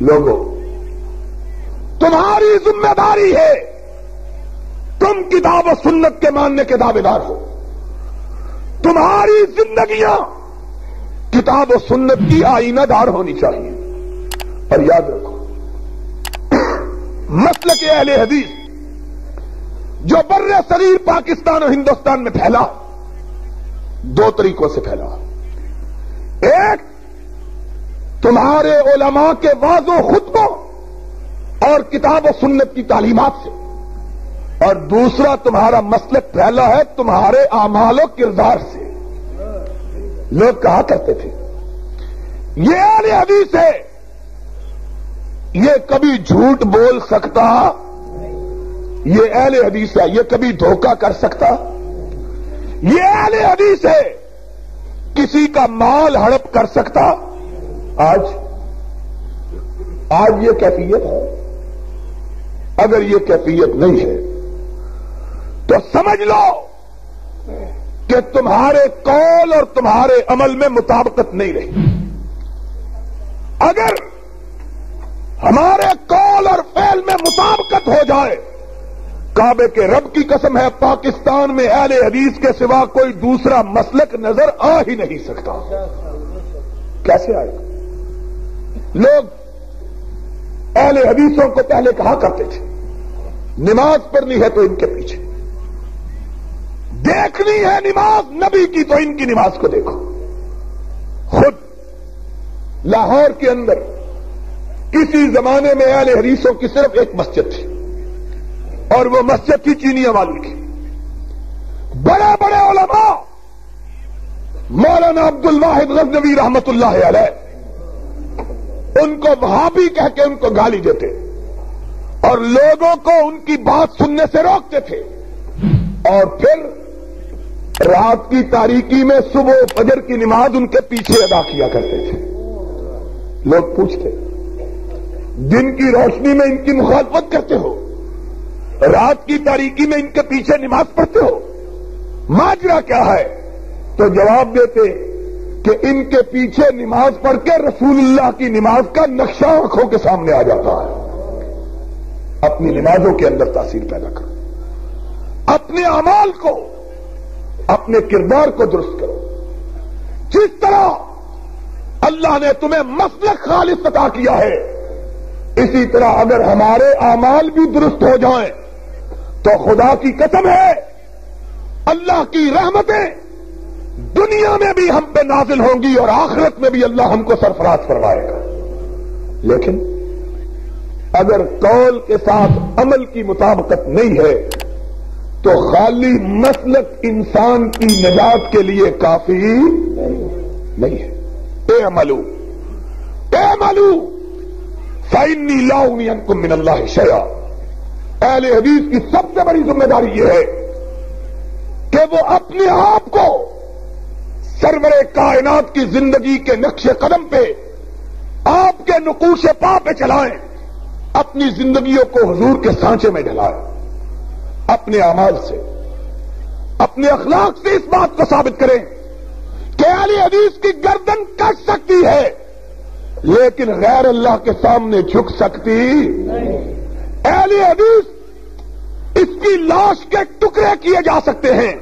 लोगों, तुम्हारी जिम्मेदारी है, तुम किताब और सुन्नत के मानने के दावेदार हो। तुम्हारी जिंदगियां किताब और सुन्नत की आईनादार होनी चाहिए। और याद रखो, मसलक अहले हदीस जो बर्रे सरीर पाकिस्तान और हिंदुस्तान में फैला, दो तरीकों से फैला। एक, तुम्हारे उलमा के वाज़ो खुतबों और किताब और सुन्नत की तालीमात से, और दूसरा तुम्हारा मसलक फैला है तुम्हारे आमाल और किरदार से। लोग कहा करते थे ये अहले हदीस है, ये कभी झूठ बोल सकता, ये अहले हदीस है, ये कभी धोखा कर सकता, ये अहले हदीस है, किसी का माल हड़प कर सकता। आज ये कैफियत है। अगर ये कैफियत नहीं है तो समझ लो कि तुम्हारे कौल और तुम्हारे अमल में मुताबिकत नहीं रही। अगर हमारे कौल और फेल में मुताबिकत हो जाए, काबे के रब की कसम है, पाकिस्तान में अहले हदीस के सिवा कोई दूसरा मसलक नजर आ ही नहीं सकता। कैसे आएगा? लोग अहले हदीसों को पहले कहा करते थे नमाज पढ़नी है तो इनके पीछे, देखनी है नमाज नबी की तो इनकी नमाज को देखो। खुद लाहौर के अंदर किसी जमाने में अहले हदीसों की सिर्फ एक मस्जिद थी, और वो मस्जिद थी चीनिया वाली की। बड़े बड़े उलमा, मौलाना अब्दुल वाहिद गज़नवी रहमतुल्लाह अलैह, उनको वहाबी कह के उनको गाली देते और लोगों को उनकी बात सुनने से रोकते थे। और फिर रात की तारीकी में सुबह फजर की नमाज उनके पीछे अदा किया करते थे। लोग पूछते, दिन की रोशनी में इनकी मुखालफत करते हो, रात की तारीकी में इनके पीछे नमाज पढ़ते हो, माजरा क्या है? तो जवाब देते कि इनके पीछे नमाज पढ़ के रसूलुल्लाह की नमाज का नक्शा आंखों के सामने आ जाता है। अपनी नमाजों के अंदर तासीर पैदा करो, अपने अमाल को, अपने किरदार को दुरुस्त करो। जिस तरह अल्लाह ने तुम्हें मसलक खालिस अता किया है, इसी तरह अगर हमारे अमाल भी दुरुस्त हो जाएं तो खुदा की कसम है, अल्लाह की रहमतें दुनिया में भी हम पे नाजिल होंगी और आखिरत में भी अल्लाह हमको सरफराज फरमाएगा। लेकिन अगर कौल के साथ अमल की मुताबिकत नहीं है तो खाली मसलक इंसान की निजात के लिए काफी नहीं है। एअमलू फइन्नी ला उगनियकुम मिनल्लाहि शैआ। अहले हदीस की सबसे बड़ी जिम्मेदारी यह है कि वो अपने आप को सरवरे कायनात की जिंदगी के नक्शे कदम पे, आपके नुकूशे पा पे चलाएं, अपनी जिंदगियों को हुजूर के सांचे में ढलाएं। अपने अमाल से, अपने अखलाक से इस बात को साबित करें कि अहले हदीस की गर्दन कट सकती है लेकिन गैर अल्लाह के सामने झुक सकती नहीं। अहले हदीस इसकी लाश के टुकड़े किए जा सकते हैं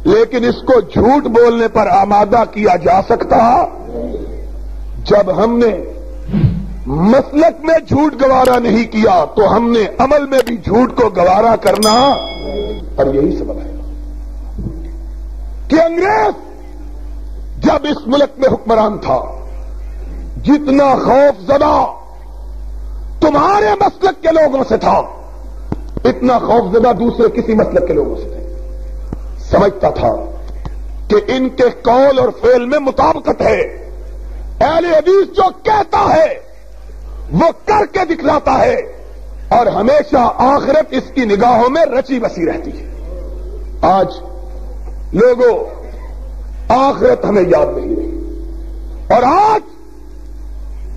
लेकिन इसको झूठ बोलने पर आमादा किया जा सकता। जब हमने मसलक में झूठ गवारा नहीं किया तो हमने अमल में भी झूठ को गवारा करना। और यही सबब है कि अंग्रेज जब इस मुल्क में हुक्मरान था, जितना खौफजदा तुम्हारे मसलक के लोगों से था, इतना खौफजदा दूसरे किसी मसलक के लोगों से थे। समझता था कि इनके कौल और फेल में मुताबिकत है। अहले हदीस जो कहता है वो करके दिखलाता है और हमेशा आखिरत इसकी निगाहों में रची बसी रहती है। आज लोगों, आखिरत हमें याद नहीं रही और आज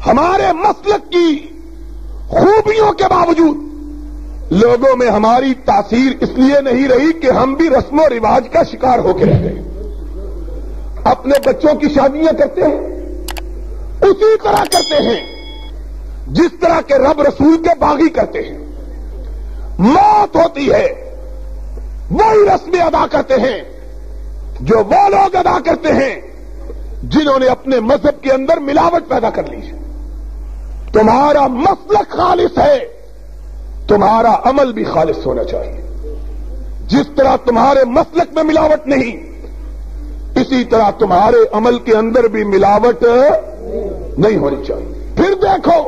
हमारे मसलक की खूबियों के बावजूद लोगों में हमारी तासीर इसलिए नहीं रही कि हम भी रस्मों रिवाज का शिकार होकर रह गए। अपने बच्चों की शादियां करते हैं, उसी तरह करते हैं जिस तरह के रब रसूल के बागी करते हैं, मौत होती है वही रस्में अदा करते हैं जो वो लोग अदा करते हैं जिन्होंने अपने मजहब के अंदर मिलावट पैदा कर ली है। तुम्हारा मसलक खालिस है, तुम्हारा अमल भी खालिस होना चाहिए। जिस तरह तुम्हारे मसलक में मिलावट नहीं, इसी तरह तुम्हारे अमल के अंदर भी मिलावट नहीं होनी चाहिए। फिर देखो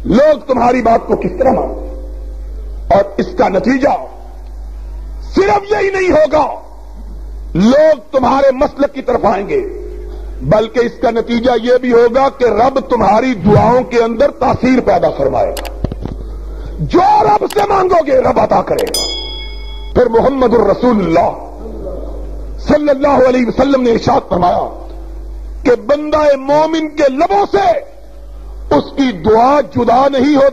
लोग तुम्हारी बात को किस तरह मानते, और इसका नतीजा सिर्फ यही नहीं होगा लोग तुम्हारे मसलक की तरफ आएंगे, बल्कि इसका नतीजा यह भी होगा कि रब तुम्हारी दुआओं के अंदर तासीर पैदा फरमाएगा। जो रब से मांगोगे रब अता करेगा। फिर मुहम्मदुर रसूलुल्लाह सल्लल्लाहु अलैहि वसल्लम ने इरशाद फरमाया कि बंदा मोमिन के लबों से उसकी दुआ जुदा नहीं होती।